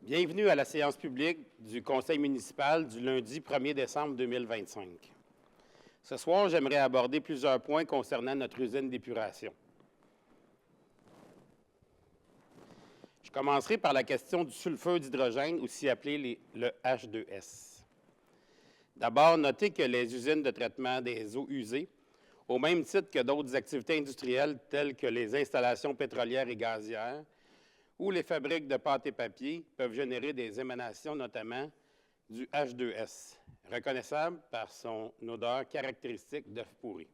Bienvenue à la séance publique du Conseil municipal du lundi 1er décembre 2025. Ce soir, j'aimerais aborder plusieurs points concernant notre usine d'épuration. Je commencerai par la question du sulfure d'hydrogène, aussi appelé le H2S. D'abord, notez que les usines de traitement des eaux usées, au même titre que d'autres activités industrielles telles que les installations pétrolières et gazières, ou les fabriques de pâte et papier peuvent générer des émanations, notamment du H2S, reconnaissable par son odeur caractéristique d'œuf pourri.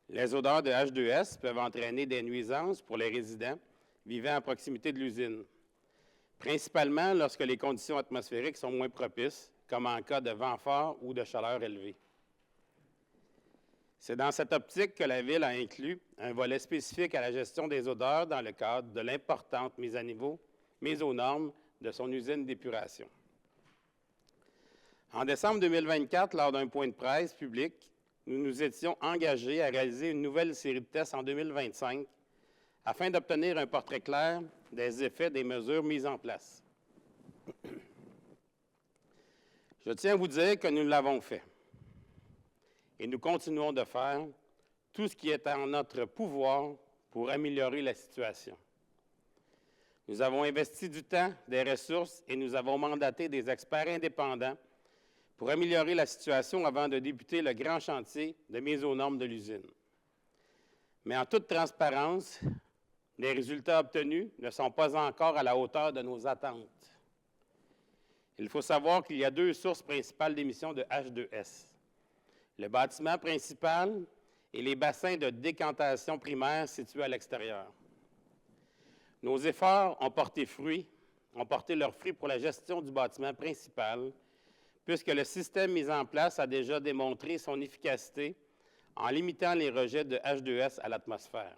Les odeurs de H2S peuvent entraîner des nuisances pour les résidents vivant à proximité de l'usine, principalement lorsque les conditions atmosphériques sont moins propices, comme en cas de vent fort ou de chaleur élevée. C'est dans cette optique que la Ville a inclus un volet spécifique à la gestion des odeurs dans le cadre de l'importante mise aux normes de son usine d'épuration. En décembre 2024, lors d'un point de presse public, nous nous étions engagés à réaliser une nouvelle série de tests en 2025 afin d'obtenir un portrait clair des effets des mesures mises en place. Je tiens à vous dire que nous l'avons fait. Et nous continuons de faire tout ce qui est en notre pouvoir pour améliorer la situation. Nous avons investi du temps, des ressources et nous avons mandaté des experts indépendants pour améliorer la situation avant de débuter le grand chantier de mise aux normes de l'usine. Mais en toute transparence, les résultats obtenus ne sont pas encore à la hauteur de nos attentes. Il faut savoir qu'il y a deux sources principales d'émissions de H2S. Le bâtiment principal et les bassins de décantation primaire situés à l'extérieur. Nos efforts ont porté leurs fruits pour la gestion du bâtiment principal, puisque le système mis en place a déjà démontré son efficacité en limitant les rejets de H2S à l'atmosphère.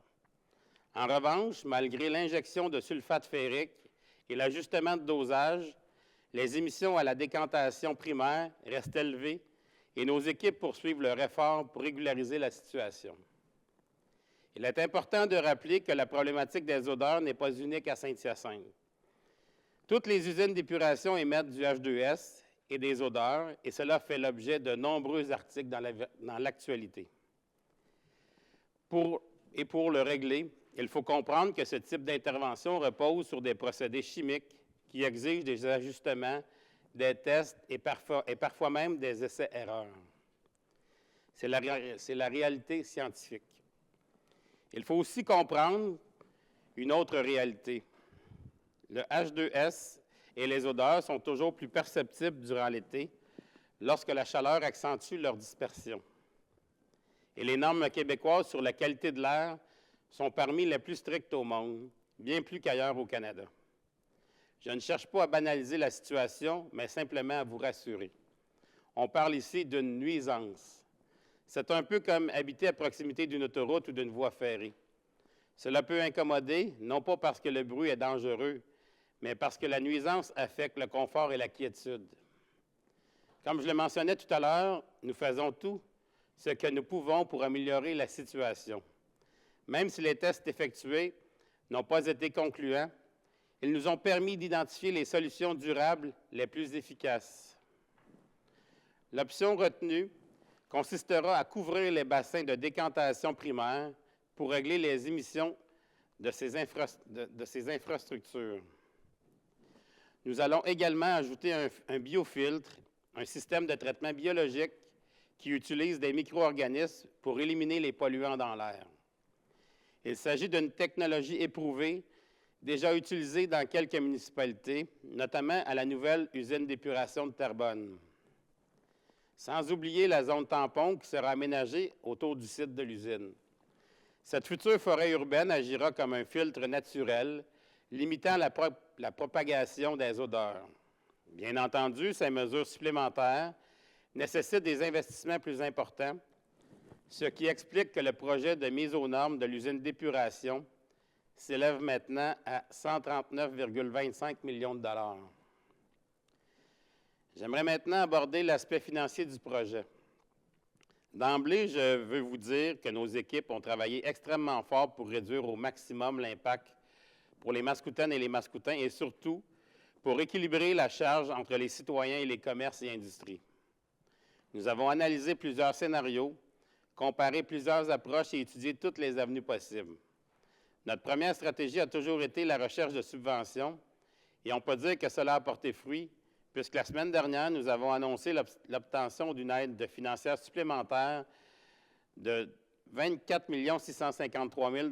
En revanche, malgré l'injection de sulfate ferrique et l'ajustement de dosage, les émissions à la décantation primaire restent élevées et nos équipes poursuivent leur effort pour régulariser la situation. Il est important de rappeler que la problématique des odeurs n'est pas unique à Saint-Hyacinthe. Toutes les usines d'épuration émettent du H2S et des odeurs, et cela fait l'objet de nombreux articles dans l'actualité. Pour le régler, il faut comprendre que ce type d'intervention repose sur des procédés chimiques qui exigent des ajustements, des tests et parfois même des essais-erreurs. C'est la réalité scientifique. Il faut aussi comprendre une autre réalité. Le H2S et les odeurs sont toujours plus perceptibles durant l'été lorsque la chaleur accentue leur dispersion. Et les normes québécoises sur la qualité de l'air sont parmi les plus strictes au monde, bien plus qu'ailleurs au Canada. Je ne cherche pas à banaliser la situation, mais simplement à vous rassurer. On parle ici d'une nuisance. C'est un peu comme habiter à proximité d'une autoroute ou d'une voie ferrée. Cela peut incommoder, non pas parce que le bruit est dangereux, mais parce que la nuisance affecte le confort et la quiétude. Comme je le mentionnais tout à l'heure, nous faisons tout ce que nous pouvons pour améliorer la situation. Même si les tests effectués n'ont pas été concluants, ils nous ont permis d'identifier les solutions durables les plus efficaces. L'option retenue consistera à couvrir les bassins de décantation primaire pour régler les émissions de ces infrastructures. Nous allons également ajouter un biofiltre, un système de traitement biologique qui utilise des micro-organismes pour éliminer les polluants dans l'air. Il s'agit d'une technologie éprouvée, déjà utilisée dans quelques municipalités, notamment à la nouvelle usine d'épuration de Terrebonne. Sans oublier la zone tampon qui sera aménagée autour du site de l'usine. Cette future forêt urbaine agira comme un filtre naturel, limitant la propagation des odeurs. Bien entendu, ces mesures supplémentaires nécessitent des investissements plus importants, ce qui explique que le projet de mise aux normes de l'usine d'épuration s'élève maintenant à 139,25 millions de dollars. J'aimerais maintenant aborder l'aspect financier du projet. D'emblée, je veux vous dire que nos équipes ont travaillé extrêmement fort pour réduire au maximum l'impact pour les Mascoutaines et les Mascoutins et surtout pour équilibrer la charge entre les citoyens et les commerces et industries. Nous avons analysé plusieurs scénarios, comparé plusieurs approches et étudié toutes les avenues possibles. Notre première stratégie a toujours été la recherche de subventions et on peut dire que cela a porté fruit puisque la semaine dernière, nous avons annoncé l'obtention d'une aide financière supplémentaire de 24 653 000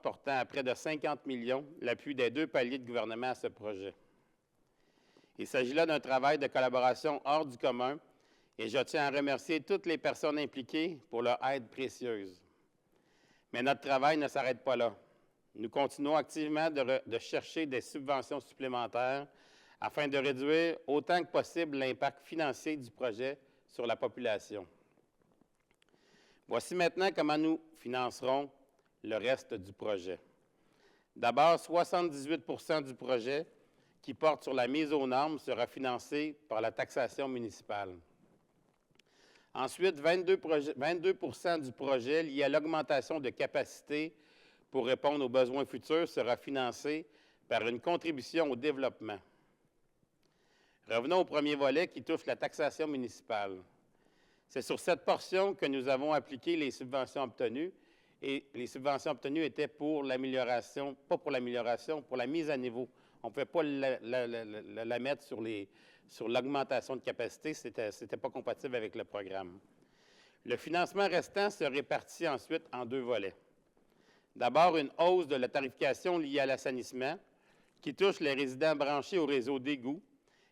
portant à près de 50 millions l'appui des 2 paliers de gouvernement à ce projet. Il s'agit là d'un travail de collaboration hors du commun et je tiens à remercier toutes les personnes impliquées pour leur aide précieuse. Mais notre travail ne s'arrête pas là. Nous continuons activement de chercher des subventions supplémentaires afin de réduire autant que possible l'impact financier du projet sur la population. Voici maintenant comment nous financerons le reste du projet. D'abord, 78 % du projet qui porte sur la mise aux normes sera financé par la taxation municipale. Ensuite, 22 % du projet lié à l'augmentation de capacité pour répondre aux besoins futurs sera financé par une contribution au développement. Revenons au premier volet qui touche la taxation municipale. C'est sur cette portion que nous avons appliqué les subventions obtenues et les subventions obtenues étaient pour l'amélioration, pas pour l'amélioration, pour la mise à niveau. On ne pouvait pas la mettre sur l'augmentation de capacité, ce n'était pas compatible avec le programme. Le financement restant se répartit ensuite en 2 volets. D'abord, une hausse de la tarification liée à l'assainissement qui touche les résidents branchés au réseau d'égouts,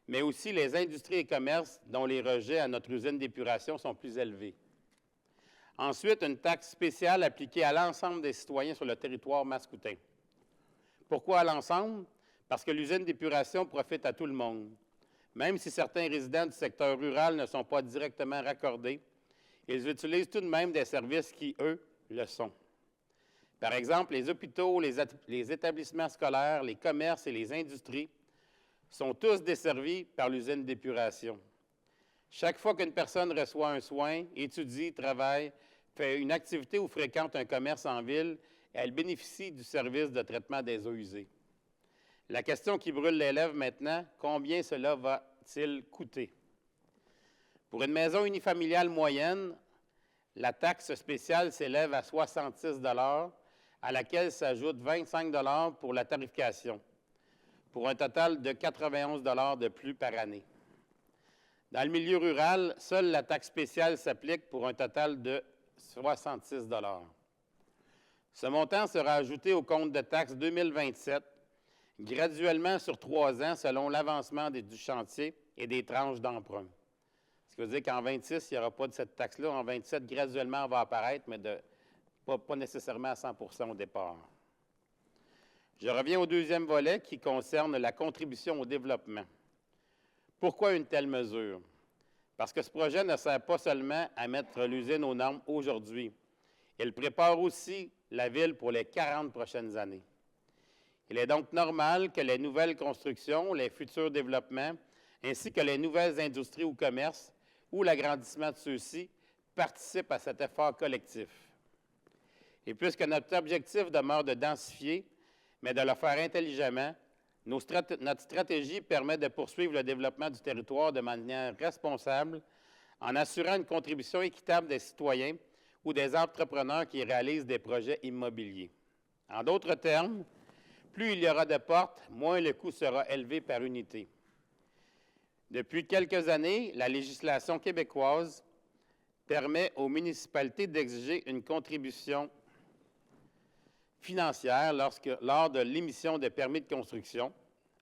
mais aussi les industries et commerces dont les rejets à notre usine d'épuration sont plus élevés. Ensuite, une taxe spéciale appliquée à l'ensemble des citoyens sur le territoire mascoutin. Pourquoi à l'ensemble? Parce que l'usine d'épuration profite à tout le monde. Même si certains résidents du secteur rural ne sont pas directement raccordés, ils utilisent tout de même des services qui, eux, le sont. Par exemple, les hôpitaux, les établissements scolaires, les commerces et les industries sont tous desservis par l'usine d'épuration. Chaque fois qu'une personne reçoit un soin, étudie, travaille, fait une activité ou fréquente un commerce en ville, elle bénéficie du service de traitement des eaux usées. La question qui brûle les lèvres maintenant, combien cela va-t-il coûter? Pour une maison unifamiliale moyenne, la taxe spéciale s'élève à 66 $, à laquelle s'ajoute 25 $ pour la tarification, pour un total de 91 $ de plus par année. Dans le milieu rural, seule la taxe spéciale s'applique pour un total de 66 $. Ce montant sera ajouté au compte de taxe 2027, graduellement sur 3 ans selon l'avancement du chantier et des tranches d'emprunt. Ce qui veut dire qu'en 26, il n'y aura pas de cette taxe-là. En 27, graduellement, elle va apparaître, mais pas nécessairement à 100 % au départ. Je reviens au deuxième volet qui concerne la contribution au développement. Pourquoi une telle mesure? Parce que ce projet ne sert pas seulement à mettre l'usine aux normes aujourd'hui. Il prépare aussi la ville pour les 40 prochaines années. Il est donc normal que les nouvelles constructions, les futurs développements, ainsi que les nouvelles industries ou commerces, ou l'agrandissement de ceux-ci, participent à cet effort collectif. Et puisque notre objectif demeure de densifier, mais de le faire intelligemment, notre stratégie permet de poursuivre le développement du territoire de manière responsable en assurant une contribution équitable des citoyens ou des entrepreneurs qui réalisent des projets immobiliers. En d'autres termes, plus il y aura de portes, moins le coût sera élevé par unité. Depuis quelques années, la législation québécoise permet aux municipalités d'exiger une contribution financière lors de l'émission de permis de construction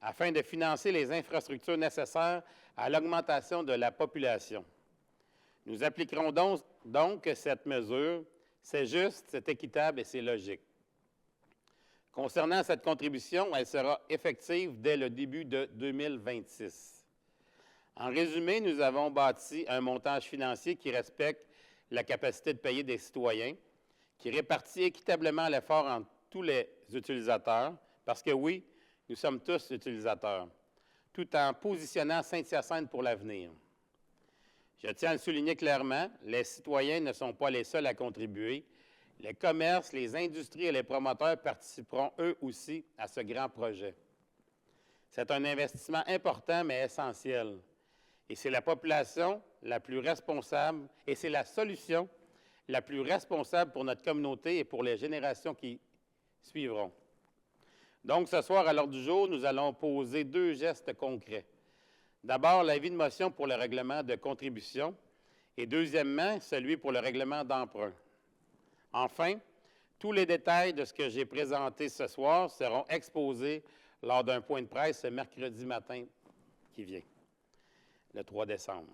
afin de financer les infrastructures nécessaires à l'augmentation de la population. Nous appliquerons donc cette mesure. C'est juste, c'est équitable et c'est logique. Concernant cette contribution, elle sera effective dès le début de 2026. En résumé, nous avons bâti un montage financier qui respecte la capacité de payer des citoyens, qui répartit équitablement l'effort entre tous les utilisateurs, parce que oui, nous sommes tous utilisateurs, tout en positionnant Saint-Hyacinthe pour l'avenir. Je tiens à le souligner clairement, les citoyens ne sont pas les seuls à contribuer. Les commerces, les industries et les promoteurs participeront eux aussi à ce grand projet. C'est un investissement important mais essentiel. Et c'est la population la plus responsable, et c'est la solution la plus responsable pour notre communauté et pour les générations qui suivront. Donc, ce soir, à l'ordre du jour, nous allons poser 2 gestes concrets. D'abord, l'avis de motion pour le règlement de contribution et deuxièmement, celui pour le règlement d'emprunt. Enfin, tous les détails de ce que j'ai présenté ce soir seront exposés lors d'un point de presse ce mercredi matin qui vient, le 3 décembre.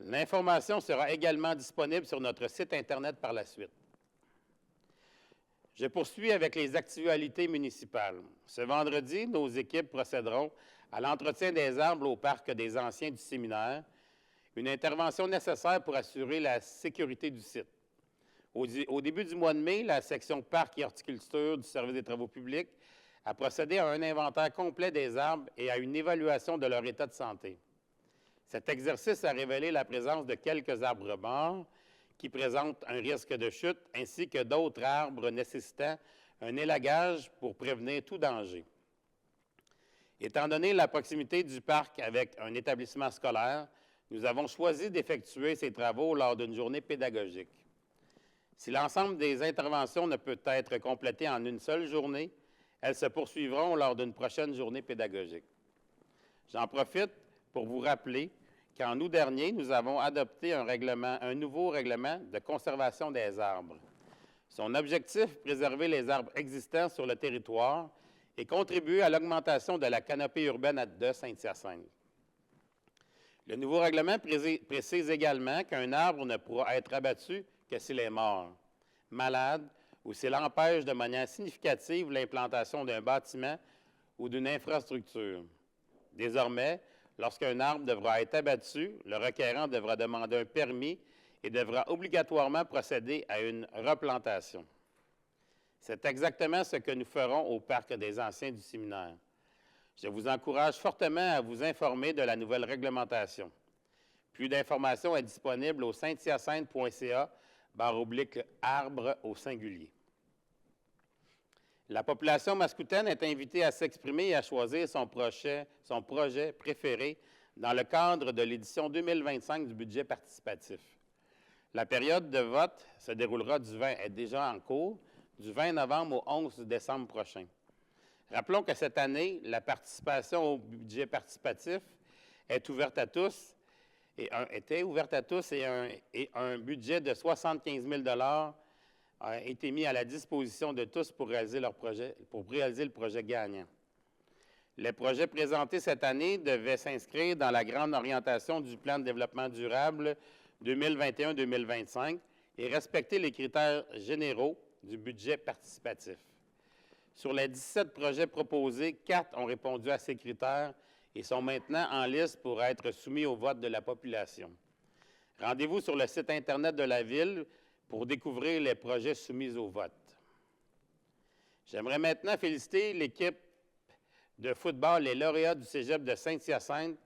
L'information sera également disponible sur notre site Internet par la suite. Je poursuis avec les actualités municipales. Ce vendredi, nos équipes procéderont à l'entretien des arbres au parc des anciens du séminaire, une intervention nécessaire pour assurer la sécurité du site. Au début du mois de mai, la section parc et horticulture du service des travaux publics a procédé à un inventaire complet des arbres et à une évaluation de leur état de santé. Cet exercice a révélé la présence de quelques arbres morts qui présentent un risque de chute, ainsi que d'autres arbres nécessitant un élagage pour prévenir tout danger. Étant donné la proximité du parc avec un établissement scolaire, nous avons choisi d'effectuer ces travaux lors d'une journée pédagogique. Si l'ensemble des interventions ne peut être complété en une seule journée, elles se poursuivront lors d'une prochaine journée pédagogique. J'en profite pour vous rappeler qu'en août dernier, nous avons adopté un nouveau règlement de conservation des arbres. Son objectif, préserver les arbres existants sur le territoire et contribuer à l'augmentation de la canopée urbaine de Saint-Hyacinthe. Le nouveau règlement précise également qu'un arbre ne pourra être abattu que s'il est mort, malade ou s'il empêche de manière significative l'implantation d'un bâtiment ou d'une infrastructure. Désormais, lorsqu'un arbre devra être abattu, le requérant devra demander un permis et devra obligatoirement procéder à une replantation. C'est exactement ce que nous ferons au Parc des anciens du séminaire. Je vous encourage fortement à vous informer de la nouvelle réglementation. Plus d'informations est disponible au sainthyacinthe.ca/arbre au singulier. La population mascoutaine est invitée à s'exprimer et à choisir son projet préféré dans le cadre de l'édition 2025 du budget participatif. La période de vote se déroulera est déjà en cours, du 20 novembre au 11 décembre prochain. Rappelons que cette année, la participation au budget participatif est ouverte à tous était ouverte à tous et un budget de 75 000 $ a été mis à la disposition de tous pour réaliser le projet gagnant. Les projets présentés cette année devaient s'inscrire dans la grande orientation du plan de développement durable 2021-2025 et respecter les critères généraux du budget participatif. Sur les 17 projets proposés, 4 ont répondu à ces critères et sont maintenant en liste pour être soumis au vote de la population. Rendez-vous sur le site Internet de la Ville pour découvrir les projets soumis au vote. J'aimerais maintenant féliciter l'équipe de football, les lauréats du Cégep de Saint-Hyacinthe,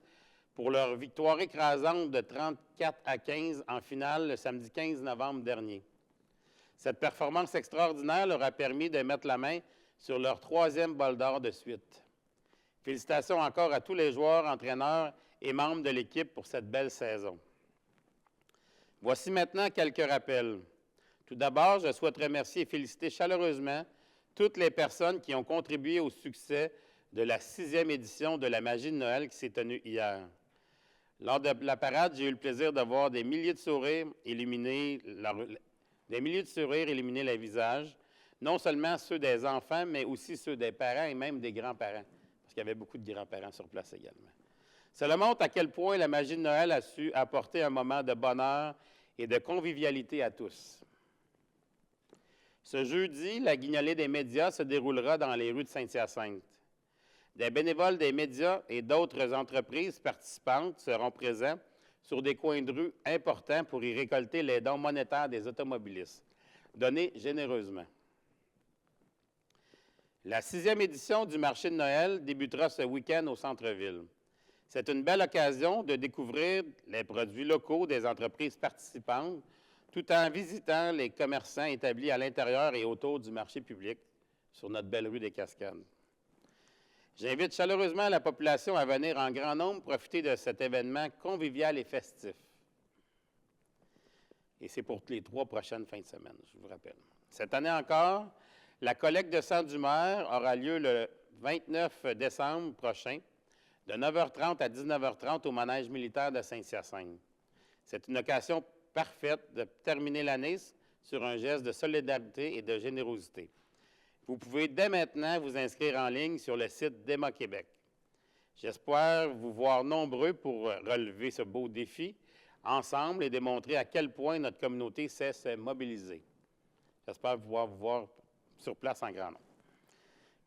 pour leur victoire écrasante de 34-15 en finale le samedi 15 novembre dernier. Cette performance extraordinaire leur a permis de mettre la main sur leur 3e bol d'or de suite. Félicitations encore à tous les joueurs, entraîneurs et membres de l'équipe pour cette belle saison. Voici maintenant quelques rappels. Tout d'abord, je souhaite remercier et féliciter chaleureusement toutes les personnes qui ont contribué au succès de la 6e édition de la Magie de Noël qui s'est tenue hier. Lors de la parade, j'ai eu le plaisir de voir des milliers de sourires illuminer les visages, non seulement ceux des enfants, mais aussi ceux des parents et même des grands-parents, parce qu'il y avait beaucoup de grands-parents sur place également. Cela montre à quel point la Magie de Noël a su apporter un moment de bonheur et de convivialité à tous. Ce jeudi, la guignolée des médias se déroulera dans les rues de Saint-Hyacinthe. Des bénévoles des médias et d'autres entreprises participantes seront présents sur des coins de rue importants pour y récolter les dons monétaires des automobilistes, donnés généreusement. La 6e édition du marché de Noël débutera ce week-end au centre-ville. C'est une belle occasion de découvrir les produits locaux des entreprises participantes, tout en visitant les commerçants établis à l'intérieur et autour du marché public sur notre belle rue des Cascades. J'invite chaleureusement la population à venir en grand nombre profiter de cet événement convivial et festif. Et c'est pour les 3 prochaines fins de semaine, je vous rappelle. Cette année encore, la collecte de sang d'humeur aura lieu le 29 décembre prochain, de 9h30 à 19h30 au manège militaire de Saint-Hyacinthe. C'est une occasion parfaite de terminer l'année sur un geste de solidarité et de générosité. Vous pouvez dès maintenant vous inscrire en ligne sur le site d'Emma Québec. J'espère vous voir nombreux pour relever ce beau défi ensemble et démontrer à quel point notre communauté sait se mobiliser. J'espère pouvoir vous voir sur place en grand nombre.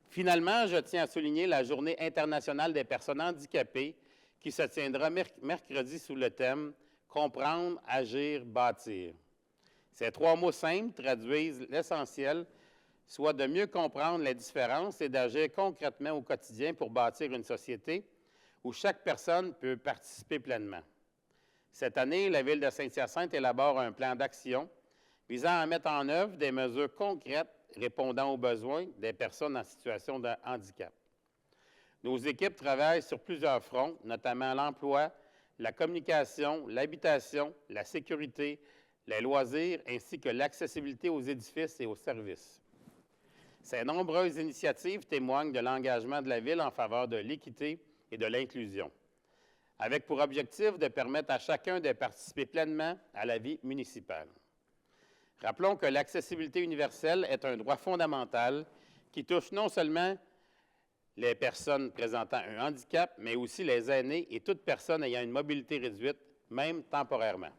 Finalement, je tiens à souligner la Journée internationale des personnes handicapées qui se tiendra mercredi sous le thème « Comprendre, agir, bâtir ». Ces 3 mots simples traduisent l'essentiel, soit de mieux comprendre les différences et d'agir concrètement au quotidien pour bâtir une société où chaque personne peut participer pleinement. Cette année, la Ville de Saint-Hyacinthe élabore un plan d'action visant à mettre en œuvre des mesures concrètes répondant aux besoins des personnes en situation de handicap. Nos équipes travaillent sur plusieurs fronts, notamment l'emploi, la communication, l'habitation, la sécurité, les loisirs, ainsi que l'accessibilité aux édifices et aux services. Ces nombreuses initiatives témoignent de l'engagement de la Ville en faveur de l'équité et de l'inclusion, avec pour objectif de permettre à chacun de participer pleinement à la vie municipale. Rappelons que l'accessibilité universelle est un droit fondamental qui touche non seulement les personnes présentant un handicap, mais aussi les aînés et toute personne ayant une mobilité réduite, même temporairement.